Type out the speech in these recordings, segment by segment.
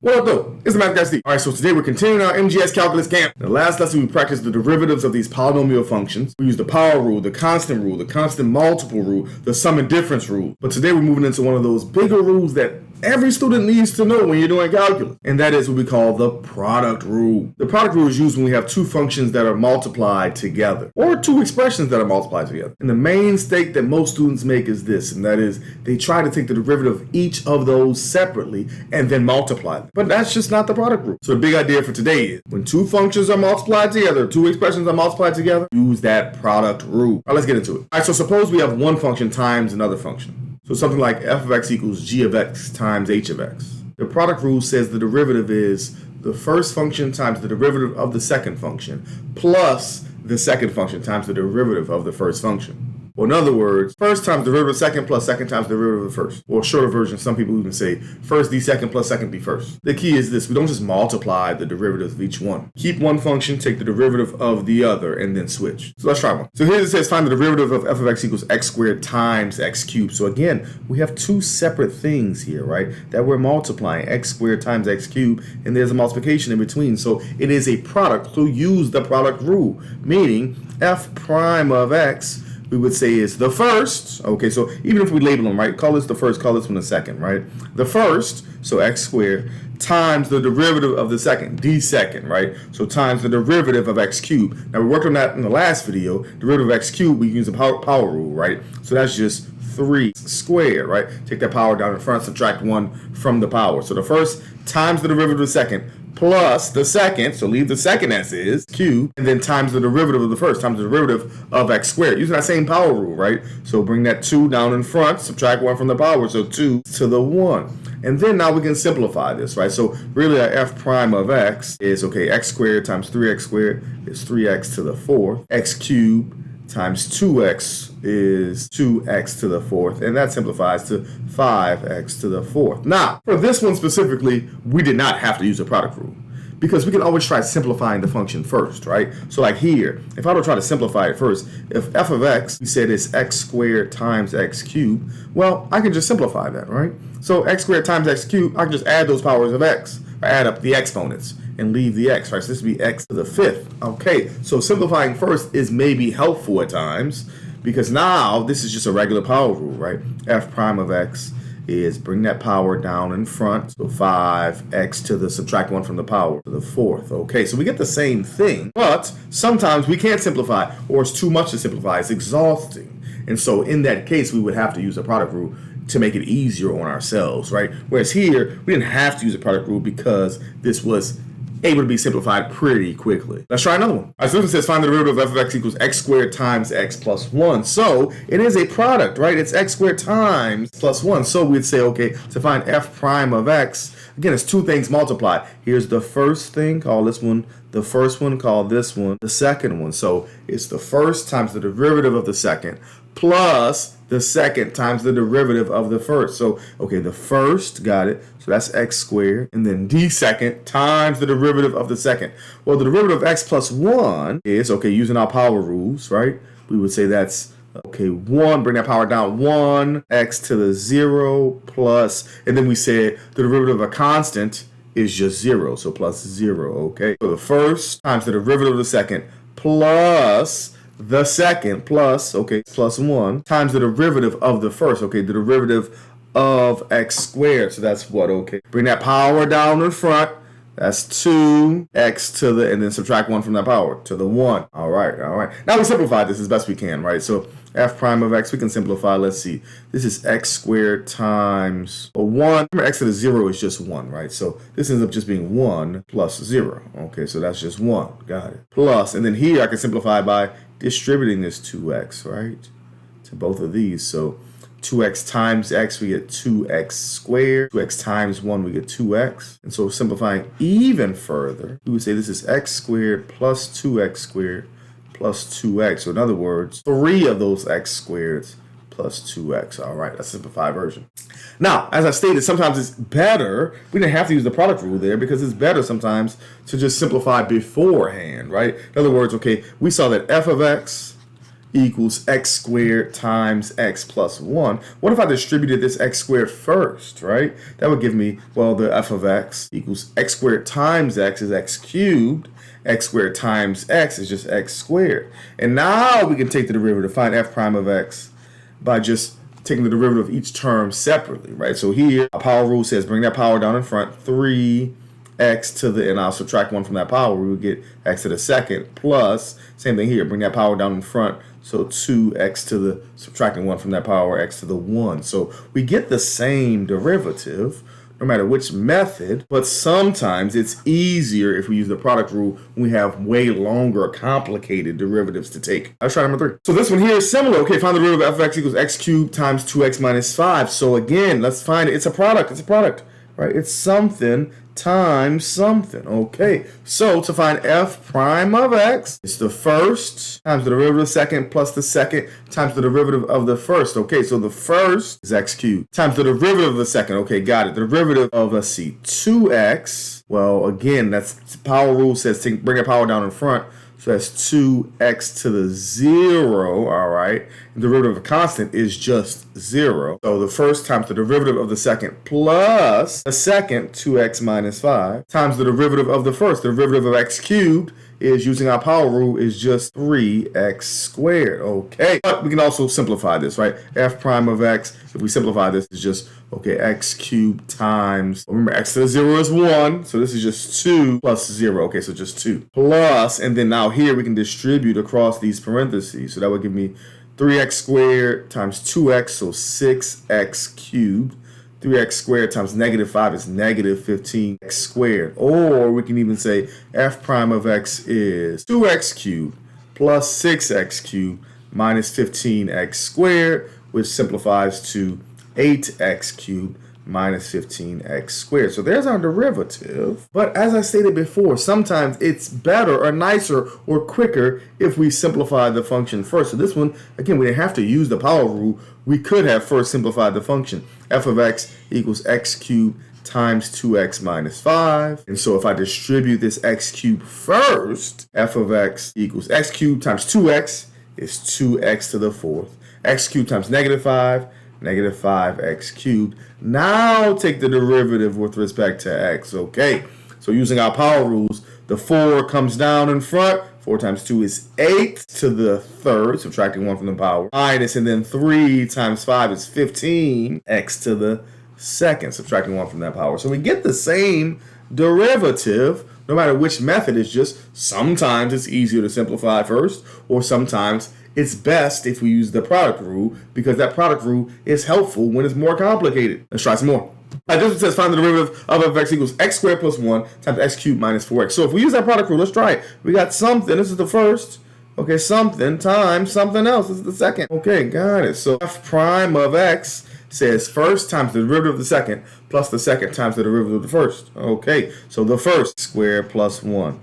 What up, though? It's the Math Guy Steve. Alright, so today we're continuing our MGS Calculus Camp. In the last lesson, we practiced the derivatives of these polynomial functions. We used the power rule, the constant multiple rule, the sum and difference rule. But today we're moving into one of those bigger rules that every student needs to know when you're doing calculus. And that is what we call the product rule. The product rule is used when we have two functions that are multiplied together, or two expressions that are multiplied together. And the main mistake that most students make is this, and that is they try to take the derivative of each of those separately and then multiply them. But that's just not the product rule. So the big idea for today is when two functions are multiplied together, two expressions are multiplied together, use that product rule. All right, let's get into it. All right, so suppose we have one function times another function. So something like f of x equals g of x times h of x. The product rule says the derivative is the first function times the derivative of the second function plus the second function times the derivative of the first function. Or in other words, first times the derivative of second plus second times the derivative of the first. Or a shorter version, some people even say first d second plus second d first. The key is this: we don't just multiply the derivatives of each one. Keep one function, take the derivative of the other, and then switch. So let's try one. So here it says find the derivative of f of x equals x squared times x cubed. So again, we have two separate things here, right? That we're multiplying, x squared times x cubed, and there's a multiplication in between. So it is a product. So use the product rule, meaning f prime of x we would say is the first. Okay, so even if we label them, right, call this the first, call this one the second, right? The first, so x squared, times the derivative of the second, d second, right? So times the derivative of x cubed. Now we worked on that in the last video. Derivative of x cubed, we use the power rule, right? So that's just 3 squared, right? Take that power down in front, subtract 1 from the power. So the first times the derivative of the second plus the second, so leave the second as is, cube, and then times the derivative of the first, times the derivative of x squared. Using that same power rule, right? So bring that 2 down in front, subtract 1 from the power, so 2 to the 1. And then now we can simplify this, right? So really our f prime of x is, okay, x squared times 3x squared is 3x to the 4th. X cubed times 2x is 2x to the 4th, and that simplifies to 5x to the 4th. Now, for this one specifically, we did not have to use a product rule because we can always try simplifying the function first, right? So like here, if I were to try to simplify it first, if f of x, we said is x squared times x cubed, well, I can just simplify that, right? So x squared times x cubed, I can just add those powers of x, or add up the exponents and leave the x, right? So this would be x to the 5th. Okay, so simplifying first is maybe helpful at times because now this is just a regular power rule, right? F prime of x is bring that power down in front, so 5x to the subtract 1 from the power to the 4th. Okay, so we get the same thing, but sometimes we can't simplify, or it's too much to simplify. It's exhausting. And so in that case, we would have to use a product rule to make it easier on ourselves, right? Whereas here, we didn't have to use a product rule because this was able to be simplified pretty quickly. Let's try another one. All right, so this says find the derivative of f of x equals x squared times x plus 1. So it is a product, right? It's x squared times plus 1. So we'd say, okay, to find f prime of x, again, it's two things multiplied. Here's the first thing, call this one the first one, call this one the second one. So it's the first times the derivative of the second plus the second times the derivative of the first. So, okay, the first, got it. So that's x squared. And then d second times the derivative of the second. Well, the derivative of x plus 1 is, okay, using our power rules, right? We would say that's, okay, 1, bring that power down, 1, x to the 0 plus, and then we said the derivative of a constant is just 0, so plus 0, okay? So the first times the derivative of the second plus the second plus, okay, plus 1 times the derivative of the first, okay, the derivative of x squared. So that's what, okay, bring that power down in front. That's 2x to the, and then subtract 1 from that power to the 1. All right, all right. Now we simplify this as best we can, right? So f prime of x, we can simplify. Let's see. This is x squared times 1. Remember, x to the 0 is just 1, right? So this ends up just being 1 plus 0. Okay, so that's just 1. Got it. Plus, and then here I can simplify by distributing this 2x, right, to both of these. So 2x times x, we get 2x squared. 2x times 1, we get 2x. And so simplifying even further, we would say this is x squared plus 2x squared plus 2x. So in other words, 3 of those x squareds plus 2x. All right, that's a simplified version. Now, as I stated, sometimes it's better, we didn't have to use the product rule there because it's better sometimes to just simplify beforehand, right? In other words, okay, we saw that f of x equals x squared times x plus 1. What if I distributed this x squared first, right? That would give me, well, the f of x equals x squared times x is x cubed. X squared times x is just x squared. And now we can take the derivative, find f prime of x by just taking the derivative of each term separately, right? So here, our power rule says bring that power down in front, 3x to the, and I'll subtract 1 from that power, we will get x to the second, plus, same thing here, bring that power down in front, so 2x to the, subtracting 1 from that power, x to the 1. So we get the same derivative, no matter which method, but sometimes it's easier if we use the product rule when we have way longer, complicated derivatives to take. Let's try number 3. So this one here is similar. Okay, find the derivative of f of x equals x cubed times 2x minus 5. So again, let's find it. It's a product, right? It's something times something. Okay, so to find f prime of x, it's the first times the derivative of the second plus the second times the derivative of the first. Okay, so the first is x cubed times the derivative of the second. Okay, got it. The derivative of, let's see, 2x. Well, again, that's power rule says bring the power down in front. So that's 2x to the 0, all right? The derivative of a constant is just 0. So the first times the derivative of the second plus the second, 2x minus 5, times the derivative of the first. The derivative of x cubed is, using our power rule, is just 3x squared, okay? But we can also simplify this, right? F prime of x, if we simplify this, is just, okay, x cubed times, remember x to the 0 is 1, so this is just 2 plus 0, okay, so just 2. Plus, and then now here we can distribute across these parentheses, so that would give me 3x squared times 2x, so 6x cubed. 3x squared times negative 5 is negative 15x squared. Or we can even say f prime of x is 2x cubed plus 6x cubed minus 15x squared, which simplifies to 8x cubed minus 15x squared. So there's our derivative. But as I stated before, sometimes it's better or nicer or quicker if we simplify the function first. So this one, again, we didn't have to use the power rule. We could have first simplified the function. F of x equals x cubed times 2x minus 5. And so if I distribute this x cubed first, f of x equals x cubed times 2x is 2x to the 4th. X cubed times negative 5, negative 5x cubed. Now take the derivative with respect to x, okay? So using our power rules, the 4 comes down in front. 4 times 2 is 8 to the 3rd, subtracting 1 from the power. Minus, and then 3 times 5 is 15, x to the 2nd, subtracting 1 from that power. So we get the same derivative, no matter which method. It's just sometimes it's easier to simplify first, or sometimes it's best if we use the product rule, because that product rule is helpful when it's more complicated. Let's try some more. This one says find the derivative of f of x equals x squared plus 1 times x cubed minus 4x. So if we use that product rule, let's try it. We got something. This is the first. Okay, something times something else. This is the second. Okay, got it. So f prime of x says first times the derivative of the second plus the second times the derivative of the first. Okay, so the first squared plus 1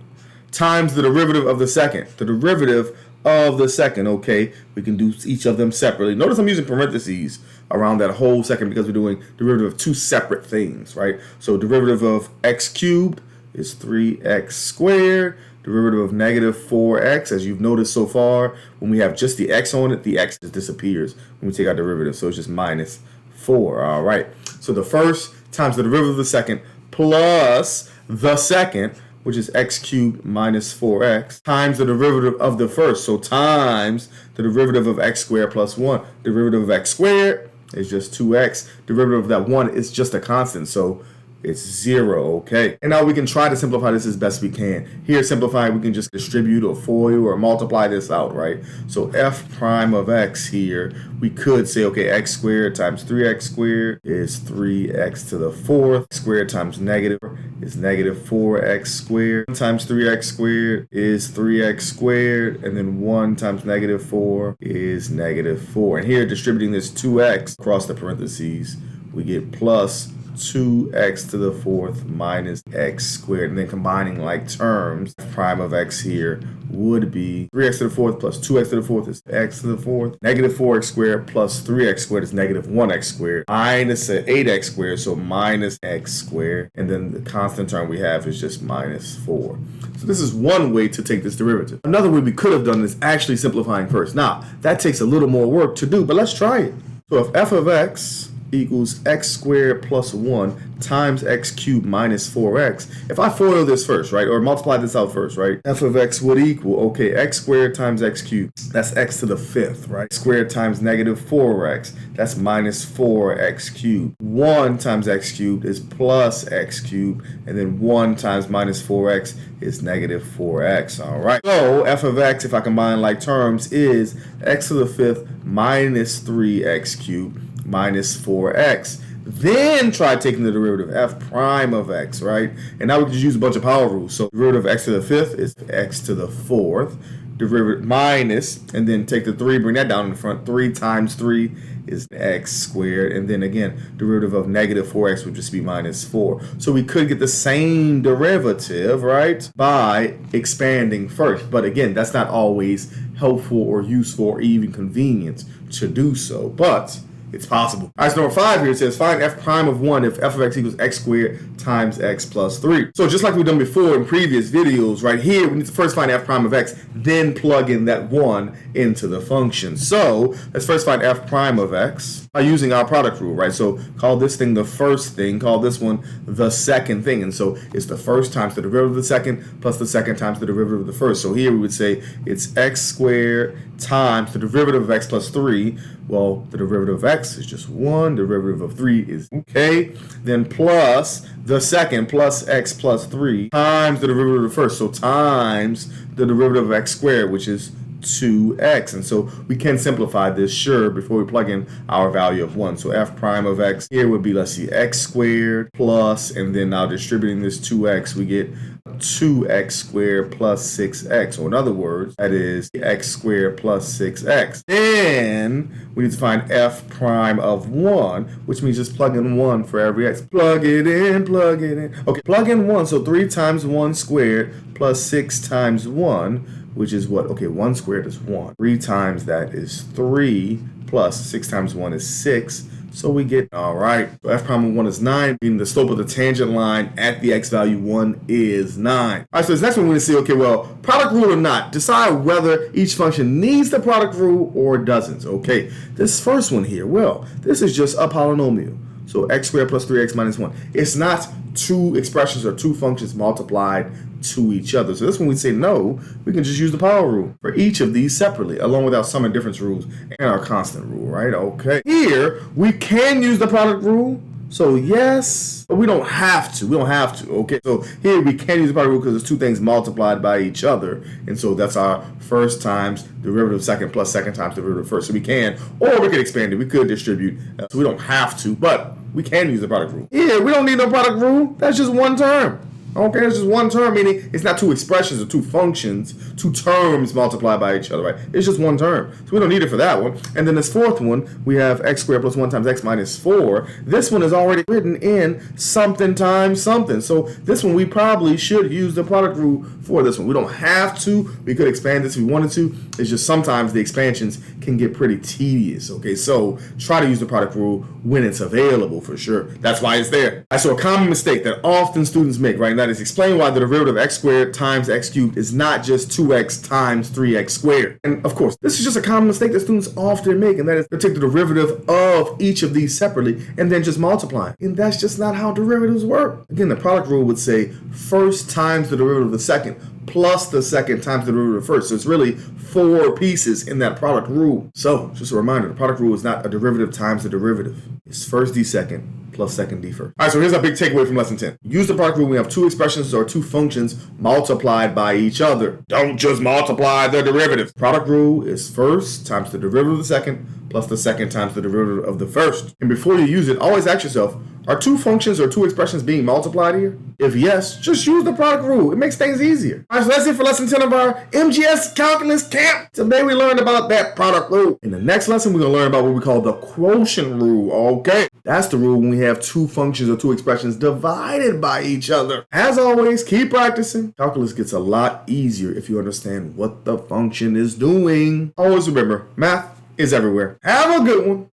times the derivative of the second. The derivative of the second, okay, we can do each of them separately. Notice I'm using parentheses around that whole second because we're doing derivative of two separate things, right? So derivative of x cubed is 3x squared. Derivative of negative 4x, as you've noticed so far, when we have just the x on it, the x just disappears when we take our derivative. So it's just minus 4, all right? So the first times the derivative of the second plus the second, which is x cubed minus 4x, times the derivative of the first. So times the derivative of x squared plus 1. Derivative of x squared is just 2x. Derivative of that 1 is just a constant, so it's 0, okay? And now we can try to simplify this as best we can. Here, simplify, we can just distribute or FOIL or multiply this out, right? So f prime of x here, we could say, okay, x squared times 3x squared is 3x to the 4th. Squared times negative is negative 4x squared. 1 times 3x squared is 3x squared. And then 1 times negative 4 is negative 4. And here, distributing this 2x across the parentheses, we get plus 2x to the fourth minus x squared. And then combining like terms, f prime of x here would be 3x to the fourth plus 2x to the fourth is x to the fourth. Negative 4x squared plus 3x squared is negative 1x squared. Minus 8x squared, so minus x squared. And then the constant term we have is just minus 4. So this is one way to take this derivative. Another way we could have done is actually simplifying first. Now, that takes a little more work to do, but let's try it. So if f of x equals x squared plus 1 times x cubed minus 4x. If I FOIL this first, right, or multiply this out first, right, f of x would equal, okay, x squared times x cubed, that's x to the fifth, right? Squared times negative 4x, that's minus 4x cubed. 1 times x cubed is plus x cubed, and then 1 times minus 4x is negative 4x, all right? So f of x, if I combine like terms, is x to the fifth minus 3x cubed minus 4x. Then try taking the derivative f prime of x, right? And now we can just use a bunch of power rules. So derivative of x to the fifth is x to the fourth. Derivative minus, and then take the 3, bring that down in the front. 3 times 3 is x squared. And then again, derivative of negative 4x would just be minus 4. So we could get the same derivative, right, by expanding first. But again, that's not always helpful or useful or even convenient to do so. But it's possible. All right, so number 5 here says find f prime of 1 if f of x equals x squared times x plus 3. So just like we've done before in previous videos, right here, we need to first find f prime of x, then plug in that 1 into the function. So let's first find f prime of x by using our product rule, right? So call this thing the first thing, call this one the second thing. And so it's the first times the derivative of the second plus the second times the derivative of the first. So here we would say it's x squared times the derivative of x plus 3. Well, the derivative of x is just 1. Derivative of 3 is okay. Then plus the second plus x plus 3 times the derivative of the first. So times the derivative of x squared, which is 2x. And so we can simplify this, sure, before we plug in our value of 1. So f prime of x here would be, let's see, x squared plus, and then now distributing this 2x, we get 2x squared plus 6x. So in other words, that is x squared plus 6x. Then we need to find f prime of 1, which means just plug in 1 for every x. Plug it in, plug it in. Okay, plug in 1. So 3 times 1 squared plus 6 times 1, which is what? Okay, 1 squared is 1. 3 times that is 3 plus 6 times 1 is 6. So we get, all right, so f prime of 1 is 9, meaning the slope of the tangent line at the x value 1 is 9. All right, so this next one we're going to see, okay, well, product rule or not, decide whether each function needs the product rule or doesn't. Okay, this first one here, well, this is just a polynomial. So x squared plus 3x minus 1. It's not two expressions or two functions multiplied to each other. So this one we say no, we can just use the power rule for each of these separately, along with our sum and difference rules and our constant rule, right? Okay. Here, we can use the product rule. So yes, but we don't have to. We don't have to, okay? So here we can use the product rule because there's two things multiplied by each other. And so that's our first times derivative of second plus second times derivative of first. So we can, or we could expand it. We could distribute. So we don't have to, but we can use the product rule. Here, we don't need no product rule. That's just one term. Okay, it's just one term, meaning it's not two expressions or two functions, two terms multiplied by each other, right? It's just one term. So we don't need it for that one. And then this fourth one, we have x squared plus 1 times x minus 4. This one is already written in something times something. So this one we probably should use the product rule for this one. We don't have to. We could expand this if we wanted to. It's just sometimes the expansions can get pretty tedious, okay? So try to use the product rule when it's available for sure. That's why it's there. All right, so a common mistake that often students make, right, now is explain why the derivative of x squared times x cubed is not just 2x times 3x squared. And of course, this is just a common mistake that students often make, and that is to take the derivative of each of these separately and then just multiply. And that's just not how derivatives work. Again, the product rule would say first times the derivative of the second plus the second times the derivative of the first. So it's really 4 pieces in that product rule. So just a reminder, the product rule is not a derivative times the derivative. It's first d second plus second d first. All right, so here's our big takeaway from lesson 10. Use the product rule when we have two expressions or two functions multiplied by each other. Don't just multiply the derivatives. Product rule is first times the derivative of the second plus the second times the derivative of the first. And before you use it, always ask yourself, are two functions or two expressions being multiplied here? If yes, just use the product rule. It makes things easier. All right, so that's it for lesson 10 of our MGS Calculus Camp. Today we learned about that product rule. In the next lesson, we're going to learn about what we call the quotient rule. Okay, that's the rule when we have two functions or two expressions divided by each other. As always, keep practicing. Calculus gets a lot easier if you understand what the function is doing. Always remember, math is everywhere. Have a good one.